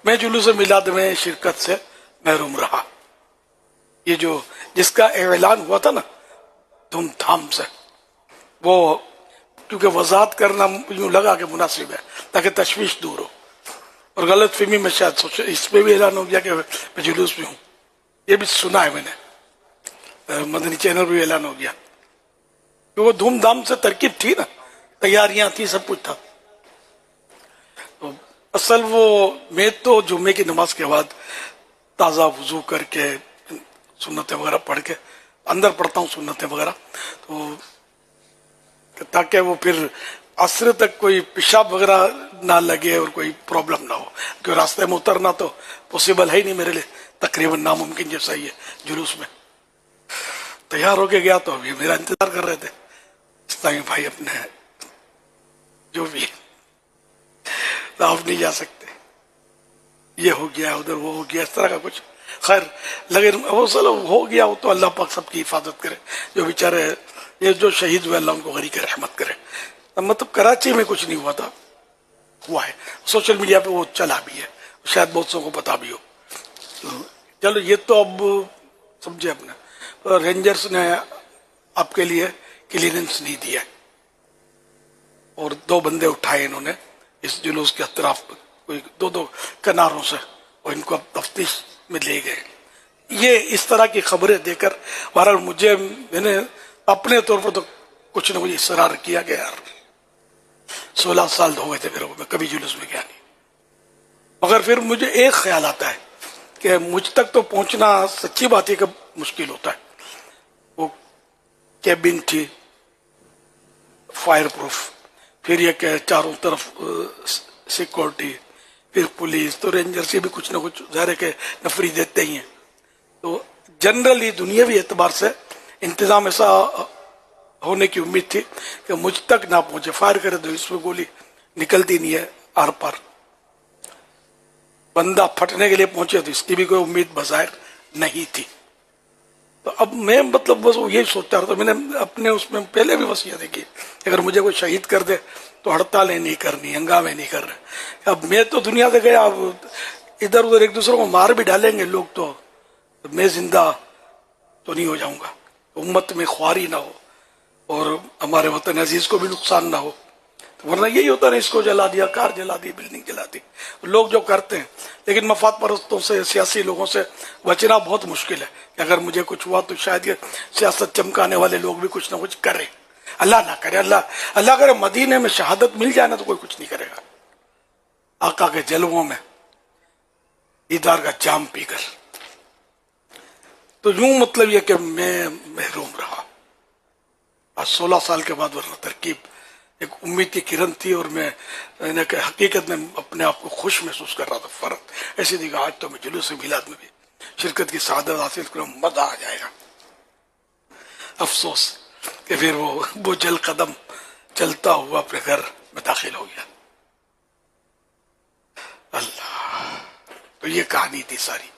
میں جلوس میلاد میں شرکت سے محروم رہا. یہ جو جس کا اعلان ہوا تھا نا دھوم دھام سے، وہ کیونکہ وضاحت کرنا یوں لگا کہ مناسب ہے تاکہ تشویش دور ہو، اور غلط فہمی میں شاید سوچ اس پہ بھی اعلان ہو گیا کہ میں جلوس میں ہوں. یہ بھی سنا ہے میں نے، مدنی چینل بھی اعلان ہو گیا کہ وہ دھوم دھام سے ترکیب تھی نا، تیاریاں تھی، سب کچھ تھا. تو اصل وہ میں تو جمعے کی نماز کے بعد تازہ وضو کر کے سنتیں وغیرہ پڑھ کے اندر پڑھتا ہوں سنتیں وغیرہ، تو تاکہ وہ پھر عصر تک کوئی پیشاب وغیرہ نہ لگے اور کوئی پرابلم نہ ہو، کیونکہ راستے میں اترنا تو پاسبل ہے ہی نہیں میرے لیے، تقریباً ناممکن جیسا ہی ہے. جلوس میں تیار ہو کے گیا تو ابھی میرا انتظار کر رہے تھے اسلامی بھائی اپنے، جو بھی تو آپ نہیں جا سکتے، یہ ہو گیا ادھر وہ ہو گیا اس طرح کا کچھ. خیر لیکن وہ چلو ہو گیا، وہ تو اللہ پاک سب کی حفاظت کرے. جو بیچارے یہ جو شہید ہوئے اللہ ان کو غریق رحمت کرے. مطلب کراچی میں کچھ نہیں ہوا تھا، ہوا ہے سوشل میڈیا پہ وہ چلا بھی ہے، شاید بہت سو کو پتا بھی ہو. چلو یہ تو اب سمجھے اپنے رینجرز نے آپ کے لیے کلیئرنس نہیں دیا اور 2 بندے اٹھائے انہوں نے اس جلوس کے اطراف، کوئی 2 کناروں سے، اور ان کو اب تفتیش میں لے گئے. یہ اس طرح کی خبریں دے کر بہرحال میں نے اپنے طور پر تو کچھ نہ کچھ اصرار کیا کہ یار 16 سال ہو گئے تھے میرے کو، میں کبھی جلوس میں گیا نہیں. مگر پھر مجھے ایک خیال آتا ہے کہ مجھ تک تو پہنچنا سچی بات ہے کہ مشکل ہوتا ہے. وہ کیبن تھی فائر پروف، پھر یہ کہ چاروں طرف سیکورٹی، پھر پولیس، تو رینجر سے بھی کچھ نہ کچھ ظاہر ہے کہ نفری دیتے ہی ہیں. تو جنرلی دنیاوی اعتبار سے انتظام ایسا ہونے کی امید تھی کہ مجھ تک نہ پہنچے. فائر کرے تو اس میں گولی نکلتی نہیں ہے آر پار، بندہ پھٹنے کے لیے پہنچے تو اس کی بھی کوئی امید بظاہر نہیں تھی. تو اب میں مطلب بس یہی سوچتا رہا. تو میں نے اپنے اس میں پہلے بھی وصیت کی اگر مجھے کوئی شہید کر دے تو ہڑتالیں نہیں کرنی، ہنگامے نہیں کر رہے. اب میں تو دنیا سے گیا، اب ادھر ادھر ایک دوسرے کو مار بھی ڈالیں گے لوگ تو میں زندہ تو نہیں ہو جاؤں گا. امت میں خواری نہ ہو اور ہمارے وطن عزیز کو بھی نقصان نہ ہو، ورنہ یہی ہوتا ہے، اس کو جلا دیا، کار جلا دی، بلڈنگ جلا دی، لوگ جو کرتے ہیں. لیکن مفاد پرستوں سے، سیاسی لوگوں سے بچنا بہت مشکل ہے کہ اگر مجھے کچھ ہوا تو شاید یہ سیاست چمکانے والے لوگ بھی کچھ نہ کچھ کریں. اللہ نہ کرے، اللہ کرے مدینے میں شہادت مل جائے نا تو کوئی کچھ نہیں کرے گا. آقا کے جلووں میں دیدار کا جام پی کر. تو یوں مطلب یہ کہ میں محروم رہا آج 16 سال کے بعد. ورنہ ترکیب ایک امید کی کرن تھی، اور میں کہ حقیقت میں اپنے آپ کو خوش محسوس کر رہا تھا. فرق ایسی تھی کہ آج تو میں جلوس میلاد میں بھی شرکت کی سعادت حاصل کروں، مزہ آ جائے گا. افسوس کہ پھر وہ جل قدم چلتا ہوا اپنے گھر میں داخل ہو گیا. اللہ، تو یہ کہانی تھی ساری.